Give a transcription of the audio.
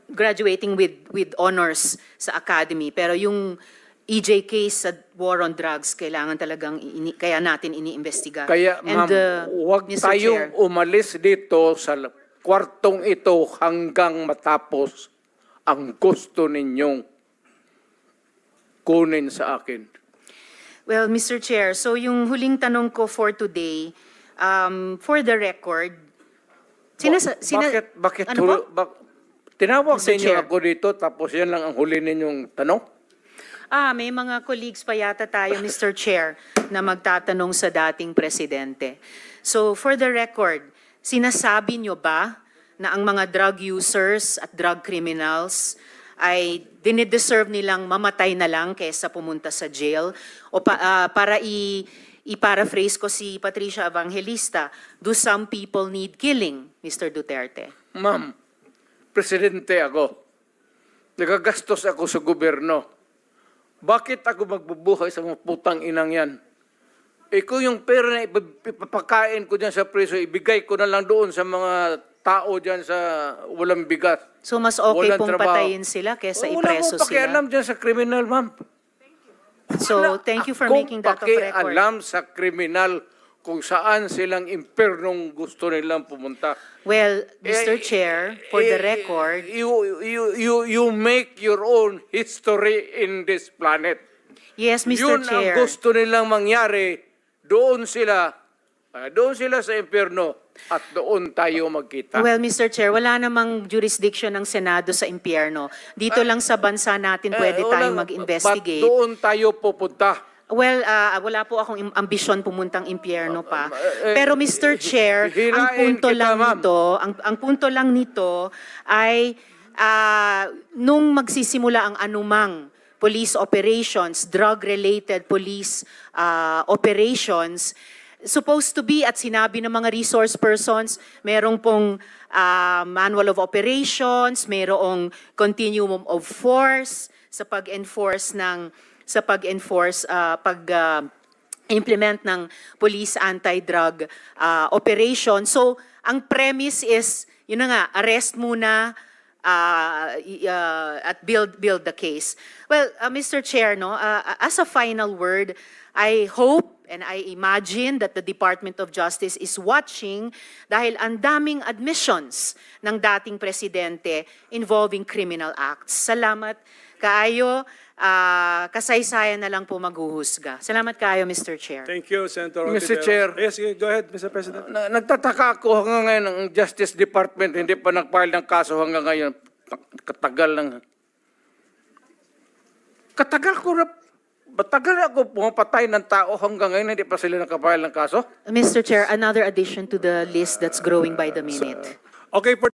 graduating with honors sa academy. Pero yung EJ case sa war on drugs, kailangan talagang kaya natin iniimbestiga. Kaya ma'am, huwag Mr. tayong Chair, umalis dito sa kwartong ito hanggang matapos ang gusto ninyong kunin sa akin. well, Mr. Chair, so yung huling tanong ko for today, for the record, Bakit ano po? tinawag Mr. ninyo Chair. ako dito tapos yan lang ang huli ninyong tanong? May mga colleagues pa yata tayo, Mr. Chair, na magtatanong sa dating presidente. So, for the record, sinasabi nyo ba na ang mga drug users at drug criminals ay dinideserve nilang mamatay na lang kaysa pumunta sa jail? O para i-paraphrase ko si Patricia Evangelista, do some people need killing, Mr. Duterte? Ma'am, presidente ako. Nagagastos ako sa gobyerno. Bakit ako magbubuhay sa mga putang inang yan? Kung yung pera na ipapakain ko dyan sa preso, ibigay ko na lang doon sa mga tao dyan sa walang bigat. So mas okay Walang pong trabaho. patayin sila kaysa ipreso Wala mo sila? pakialam dyan sa kriminal, ma'am. So thank you for making that of record. Pakialam sa kriminal kung saan silang impernong gusto nilang pumunta. Well, Mr. Chair, for the record, You make your own history in this planet. yes, Mr. Yun Chair. ang gusto nilang mangyari. Doon sila sa impyerno at doon tayo magkita. Well, Mr. Chair, wala namang jurisdiction ng Senado sa impyerno. Dito lang sa bansa natin pwede tayong mag-investigate. Ba't doon tayo pupunta? Well, wala po akong ambisyon pumuntang impyerno pa. Pero Mr. Chair, ang hirain punto kita, lang ma'am. nito, ang punto lang nito ay nung magsisimula ang anumang police operations, drug-related police operations, supposed to be at sinabi ng mga resource persons, merong pong manual of operations, merong continuum of force sa pag-enforce pag-implement ng police anti-drug operation. So, ang premise is, yun na nga, arrest muna at build the case. Well, Mr. Chair, no, as a final word, I hope and I imagine that the Department of Justice is watching dahil ang daming admissions ng dating presidente involving criminal acts. Salamat kaayo. Kasaysayan na lang po maghuhusga. Salamat kayo, Mr. Chair. Thank you, Senator Mr. Ontiveros. Chair. Yes, go ahead, Mr. President. Nagtataka ako hanggang ngayon ang Justice Department hindi pa nag-file ng kaso hanggang ngayon. Matagal ako pumapatay ng tao hanggang ngayon hindi pa sila nakapile ng kaso? Mr. Chair, another addition to the list that's growing by the minute. Okay,